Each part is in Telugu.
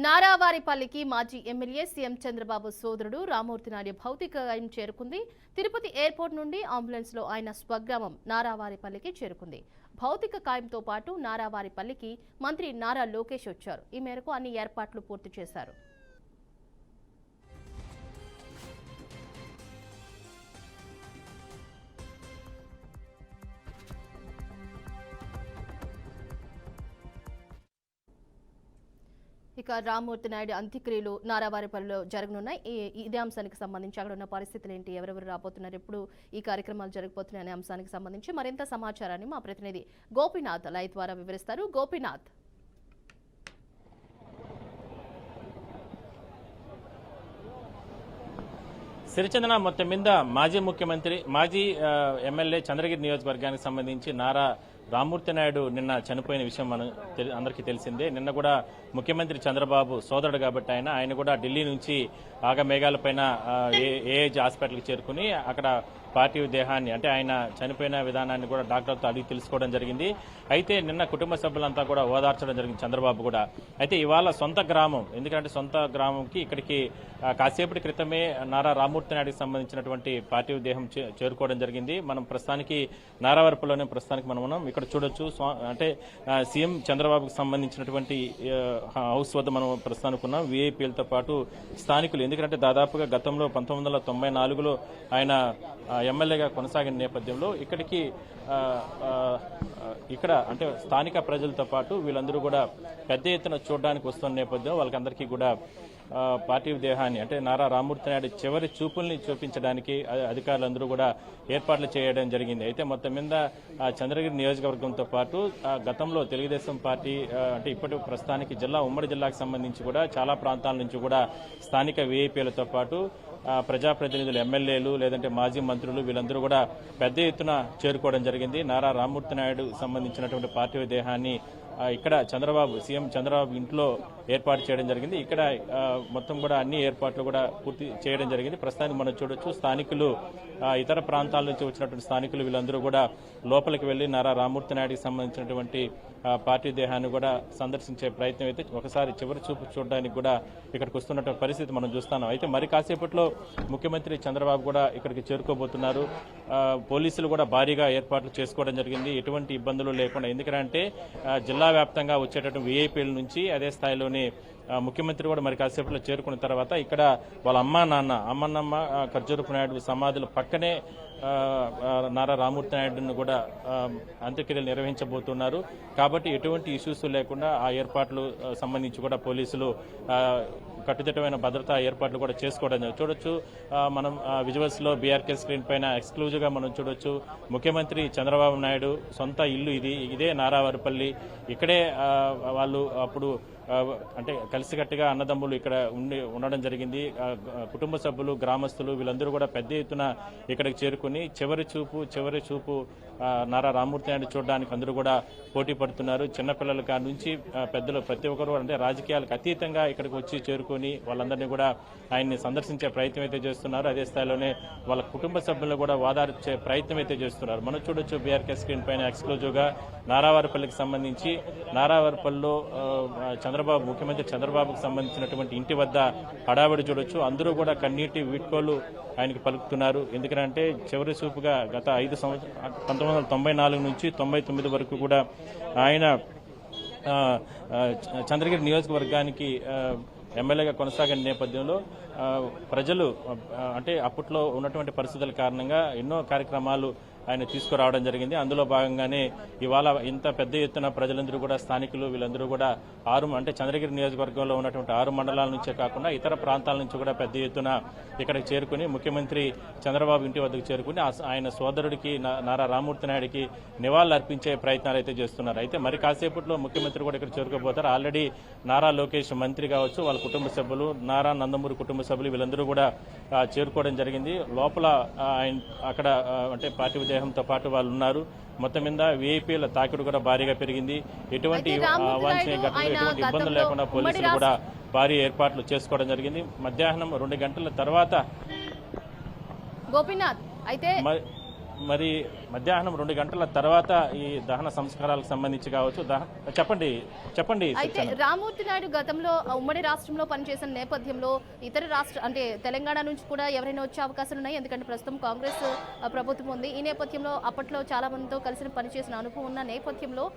నారావారిపల్లికి మాజీ ఎమ్మెల్యే సీఎం చంద్రబాబు సోదరుడు రామ్మూర్తి నాయుడు భౌతిక కాయం చేరుకుంది. తిరుపతి ఎయిర్పోర్ట్ నుండి అంబులెన్స్ లో ఆయన స్వగ్రామం నారావారిపల్లికి చేరుకుంది. భౌతిక కాయంతో పాటు నారావారిపల్లికి మంత్రి నారా లోకేష్ వచ్చారు. ఈ మేరకు అన్ని ఏర్పాట్లు పూర్తి చేశారు. ఇక రామ్మూర్తి నాయుడు అంత్యక్రియలు నారావారిపల్లిలో జరగనున్నాయి. ఇదే అంశానికి సంబంధించి అక్కడ ఉన్న పరిస్థితులు ఏంటి, ఎవరెవరు రాబోతున్నారు, ఎప్పుడు ఈ కార్యక్రమాలు జరగబోతున్నాయి అనే అంశానికి సంబంధించి మరింత సమాచారాన్ని మా ప్రతినిధి గోపీనాథ్ లైవ్ ద్వారా వివరిస్తారు. గోపీనాథ్, సిరిచందన మొత్తం మీద మాజీ ఎమ్మెల్యే చంద్రగిరి నియోజకవర్గానికి సంబంధించి నారా రామ్మూర్తి నాయుడు నిన్న చనిపోయిన విషయం అందరికీ తెలిసిందే. నిన్న కూడా ముఖ్యమంత్రి చంద్రబాబు సోదరుడు కాబట్టి ఆయన కూడా ఢిల్లీ నుంచి ఆగమేఘాలపైన ఏఏజీ హాస్పిటల్కి చేరుకుని అక్కడ పార్థివ దేహాన్ని అంటే ఆయన చనిపోయిన విధానాన్ని కూడా డాక్టర్తో అడిగి తెలుసుకోవడం జరిగింది. అయితే నిన్న కుటుంబ సభ్యులంతా కూడా ఓదార్చడం జరిగింది చంద్రబాబు కూడా. అయితే ఇవాళ సొంత గ్రామం, ఎందుకంటే సొంత గ్రామంకి ఇక్కడికి కాసేపటి క్రితమే నారా రామ్మూర్తి నాయుడికి సంబంధించినటువంటి పార్థివ దేహం చేరుకోవడం జరిగింది. మనం ప్రస్తుతానికి నారావారిపల్లిలోనే మనం ఉన్నాం. ఇక్కడ చూడొచ్చు, అంటే సీఎం చంద్రబాబుకు సంబంధించినటువంటి హౌస్ వద్ద మనం ప్రస్తుతానికి ఉన్నాం. వీఐపీలతో పాటు స్థానికులు, ఎందుకంటే దాదాపుగా గతంలో 1994లో ఆయన ఎమ్మెల్యేగా కొనసాగిన నేపథ్యంలో ఇక్కడ అంటే స్థానిక ప్రజలతో పాటు వీళ్ళందరూ కూడా పెద్ద ఎత్తున చూడడానికి వస్తున్న నేపథ్యం వాళ్ళకందరికీ కూడా పార్థివ దేహాన్ని అంటే నారా రామ్మూర్తి నాయుడు చివరి చూపుల్ని చూపించడానికి అధికారులందరూ కూడా ఏర్పాట్లు చేయడం జరిగింది. అయితే మొత్తం మీద చంద్రగిరి నియోజకవర్గంతో పాటు గతంలో తెలుగుదేశం పార్టీ అంటే ఇప్పటి ప్రస్తుతానికి ఉమ్మడి జిల్లాకు సంబంధించి కూడా చాలా ప్రాంతాల నుంచి కూడా స్థానిక వీఐపీలతో పాటు ప్రజాప్రతినిధులు, ఎమ్మెల్యేలు, లేదంటే మాజీ మంత్రులు వీళ్ళందరూ కూడా పెద్ద ఎత్తున చేరుకోవడం జరిగింది. నారా రామ్మూర్తి నాయుడు సంబంధించినటువంటి పార్థివ దేహాన్ని ఇక్కడ సీఎం చంద్రబాబు ఇంట్లో ఏర్పాటు చేయడం జరిగింది. ఇక్కడ మొత్తం కూడా అన్ని ఏర్పాట్లు కూడా పూర్తి చేయడం జరిగింది. ప్రస్తుతానికి మనం చూడొచ్చు, స్థానికులు ఇతర ప్రాంతాల నుంచి వచ్చినటువంటి స్థానికులు వీళ్ళందరూ కూడా లోపలికి వెళ్లి నారా రామ్మూర్తి నాయుడికి సంబంధించినటువంటి పార్టీ దేహాన్ని కూడా సందర్శించే ప్రయత్నం అయితే ఒకసారి చివరి చూపు చూడడానికి కూడా ఇక్కడికి వస్తున్నటువంటి పరిస్థితి మనం చూస్తున్నాం. అయితే మరి కాసేపట్లో ముఖ్యమంత్రి చంద్రబాబు కూడా ఇక్కడికి చేరుకోబోతున్నారు. పోలీసులు కూడా భారీగా ఏర్పాట్లు చేసుకోవడం జరిగింది, ఎటువంటి ఇబ్బందులు లేకుండా. ఎందుకంటే జిల్లా వ్యాప్తంగా వచ్చేటటువంటి వీఐపీల నుంచి అదే స్థాయిలోనే ముఖ్యమంత్రి కూడా మరి కాసేపులో చేరుకున్న తర్వాత ఇక్కడ వాళ్ళ అమ్మనమ్మ ఖర్జూరపు నాయుడు సమాధుల పక్కనే నారా రామ్మూర్తి నాయుడును కూడా అంత్యక్రియలు నిర్వహించబోతున్నారు. కాబట్టి ఎటువంటి ఇష్యూస్ లేకుండా ఆ ఏర్పాట్లు సంబంధించి కూడా పోలీసులు కట్టుదిట్టమైన భద్రతా ఏర్పాట్లు కూడా చేసుకోవడం చూడొచ్చు. మనం విజువల్స్ లో బీఆర్కే స్క్రీన్ పైన ఎక్స్క్లూజివ్ గా మనం చూడొచ్చు. ముఖ్యమంత్రి చంద్రబాబు నాయుడు సొంత ఇల్లు ఇదే నారావారిపల్లి. ఇక్కడే వాళ్ళు అప్పుడు అంటే కలిసికట్టుగా అన్నదమ్ములు ఇక్కడ ఉండడం జరిగింది. కుటుంబ సభ్యులు, గ్రామస్తులు వీళ్ళందరూ కూడా పెద్ద ఎత్తున ఇక్కడికి చేరుకుని చివరి చూపు నారా రామ్మూర్తి నాయుడు చూడడానికి అందరూ కూడా పోటీ పడుతున్నారు. చిన్నపిల్లల కాడ నుంచి పెద్దలు ప్రతి ఒక్కరు అంటే రాజకీయాలకు అతీతంగా ఇక్కడికి వచ్చి చేరుకుని వాళ్ళందరినీ కూడా ఆయన్ని సందర్శించే ప్రయత్నం అయితే చేస్తున్నారు. అదే స్థాయిలోనే వాళ్ళ కుటుంబ సభ్యులను కూడా ఓదార్చే ప్రయత్నం అయితే చేస్తున్నారు. మనం చూడొచ్చు బీఆర్కే స్క్రీన్ పైన ఎక్స్క్లూజివ్ గా నారావారిపల్లికి సంబంధించి నారావారిపల్లిలో ముఖ్యమంత్రి చంద్రబాబుకు సంబంధించినటువంటి ఇంటి వద్ద హడావిడి చూడొచ్చు. అందరూ కూడా కన్నీటి వీడ్కోలు ఆయనకు పలుకుతున్నారు. ఎందుకంటే చివరి చూపుగా గత 5 సంవత్సరాలు 1994 నుంచి 99 వరకు కూడా ఆయన చంద్రగిరి నియోజకవర్గానికి ఎమ్మెల్యేగా కొనసాగిన నేపథ్యంలో ప్రజలు అంటే అప్పట్లో ఉన్నటువంటి పరిస్థితుల కారణంగా ఎన్నో కార్యక్రమాలు ఆయన తీసుకురావడం జరిగింది. అందులో భాగంగానే ఇవాళ ఇంత పెద్ద ఎత్తున ప్రజలందరూ కూడా స్థానికులు వీళ్ళందరూ కూడా అంటే చంద్రగిరి నియోజకవర్గంలో ఉన్నటువంటి 6 మండలాల నుంచే కాకుండా ఇతర ప్రాంతాల నుంచి కూడా పెద్ద ఎత్తున ఇక్కడికి చేరుకుని ముఖ్యమంత్రి చంద్రబాబు ఇంటి వద్దకు చేరుకుని ఆయన సోదరుడికి నారా రామ్మూర్తి నాయుడికి నివాళులు అర్పించే ప్రయత్నాలు అయితే చేస్తున్నారు. అయితే మరి కాసేపట్లో ముఖ్యమంత్రి కూడా ఇక్కడ చేరుకోబోతారు. ఆల్రెడీ నారా లోకేష్ మంత్రి కావచ్చు, వాళ్ళ కుటుంబ సభ్యులు, నారా నందమూరి కుటుంబ సభ్యులు వీళ్ళందరూ కూడా చేరుకోవడం జరిగింది. లోపల అక్కడ అంటే పార్టీ దేహంతో పాటు వాళ్ళు ఉన్నారు. మొత్తం మీద వీఐపీల తాకిడి కూడా భారీగా పెరిగింది. ఎటువంటి అవాంఛనీయ ఘటనలు, ఎటువంటి ఇబ్బందులు లేకుండా పోలీసులు కూడా భారీ ఏర్పాట్లు చేసుకోవడం జరిగింది. మధ్యాహ్నం 2 గంటల తర్వాత గోపీనాథ్ అయితే మరి మధ్యాహ్నం 2 గంటల తర్వాత ఈ దహన సంస్కారాలకు సంబంధించి కావచ్చు చెప్పండి అయితే రామ్మూర్తి నాయుడు గతంలో ఉమ్మడి రాష్ట్రంలో పనిచేసిన నేపథ్యంలో ఇతర అంటే తెలంగాణ నుంచి కూడా ఎవరైనా వచ్చే అవకాశాలు ఉన్నాయి, ఎందుకంటే ప్రస్తుతం కాంగ్రెస్ ప్రభుత్వం ఉంది. ఈ నేపథ్యంలో అప్పట్లో చాలా మందితో కలిసి పనిచేసిన అనుభవం ఉన్న నేపథ్యంలో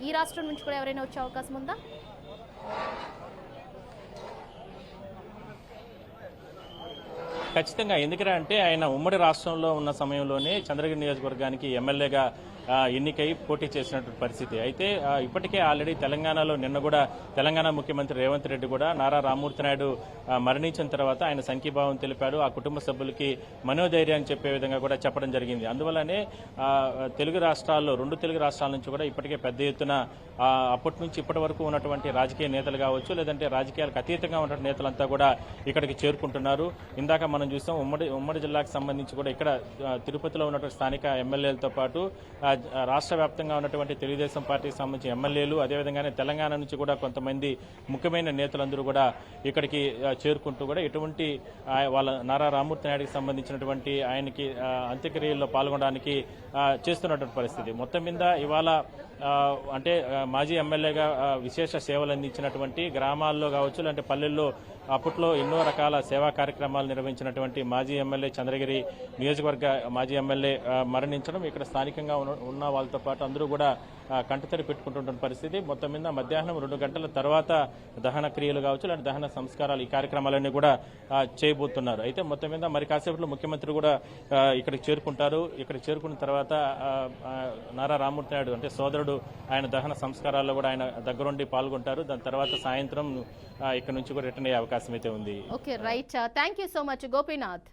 ఈ రాష్ట్రం నుంచి కూడా ఎవరైనా వచ్చే అవకాశం ఉందా? ఖచ్చితంగా. ఎందుకంటే ఆయన ఉమ్మడి రాష్ట్రంలో ఉన్న సమయంలోనే చంద్రగిరి నియోజకవర్గానికి ఎమ్మెల్యేగా ఎన్నికై పోటీ చేసినటువంటి పరిస్థితి. అయితే ఇప్పటికే ఆల్రెడీ తెలంగాణలో నిన్న కూడా తెలంగాణ ముఖ్యమంత్రి రేవంత్ రెడ్డి కూడా నారా రామ్మూర్తి నాయుడు మరణించిన తర్వాత ఆయన సంఘీభావం తెలిపాడు. ఆ కుటుంబ సభ్యులకి మనోధైర్యాన్ని చెప్పే విధంగా కూడా చెప్పడం జరిగింది. అందువల్లనే తెలుగు రాష్ట్రాల్లో 2 తెలుగు రాష్ట్రాల నుంచి కూడా ఇప్పటికే పెద్ద ఎత్తున అప్పటి నుంచి ఇప్పటి వరకు ఉన్నటువంటి రాజకీయ నేతలు కావచ్చు, లేదంటే రాజకీయాలకు అతీతంగా ఉన్న నేతలంతా కూడా ఇక్కడికి చేరుకుంటున్నారు. ఇందాక మనం చూసాం ఉమ్మడి జిల్లాకు సంబంధించి కూడా ఇక్కడ తిరుపతిలో ఉన్నటువంటి స్థానిక ఎమ్మెల్యేలతో పాటు రాష్ట్ర వ్యాప్తంగా ఉన్నటువంటి తెలుగుదేశం పార్టీకి సంబంధించిన ఎమ్మెల్యేలు, అదేవిధంగానే తెలంగాణ నుంచి కూడా కొంతమంది ముఖ్యమైన నేతలందరూ కూడా ఇక్కడికి చేరుకుంటూ కూడా ఎటువంటి వాళ్ళ నారా రామ్మూర్తి నాయుడికి సంబంధించినటువంటి ఆయనకి అంత్యక్రియల్లో పాల్గొనడానికి చేస్తున్నటువంటి పరిస్థితి. మొత్తం మీద ఇవాళ అంటే మాజీ ఎమ్మెల్యేగా విశేష సేవలు అందించినటువంటి గ్రామాల్లో కావచ్చు, లేదంటే పల్లెల్లో అప్పట్లో ఎన్నో రకాల సేవా కార్యక్రమాలు నిర్వహించినటువంటి మాజీ ఎమ్మెల్యే చంద్రగిరి నియోజకవర్గ మాజీ ఎమ్మెల్యే మరణించడం ఇక్కడ స్థానికంగా ఉన్న వాళ్ళతో పాటు అందరూ కూడా కంటతడి పెట్టుకుంటున్న పరిస్థితి. మొత్తం మీద మధ్యాహ్నం 2 గంటల తర్వాత దహన క్రియలు కావచ్చు, లేదంటే దహన సంస్కారాలు ఈ కార్యక్రమాలన్నీ కూడా చేయబోతున్నారు. అయితే మొత్తం మీద మరి కాసేపట్లో ముఖ్యమంత్రి కూడా ఇక్కడికి చేరుకుంటారు. ఇక్కడికి చేరుకున్న తర్వాత నారా రామ్మూర్తి నాయుడు అంటే సోదరుడు ఆయన దహన సంస్కారాల్లో కూడా ఆయన దగ్గరుండి పాల్గొంటారు. దాని తర్వాత సాయంత్రం ఇక్కడ నుంచి కూడా రిటర్న్ అయ్యే అవకాశం అయితే ఉంది. Okay, right. Thank you so much Gopinath.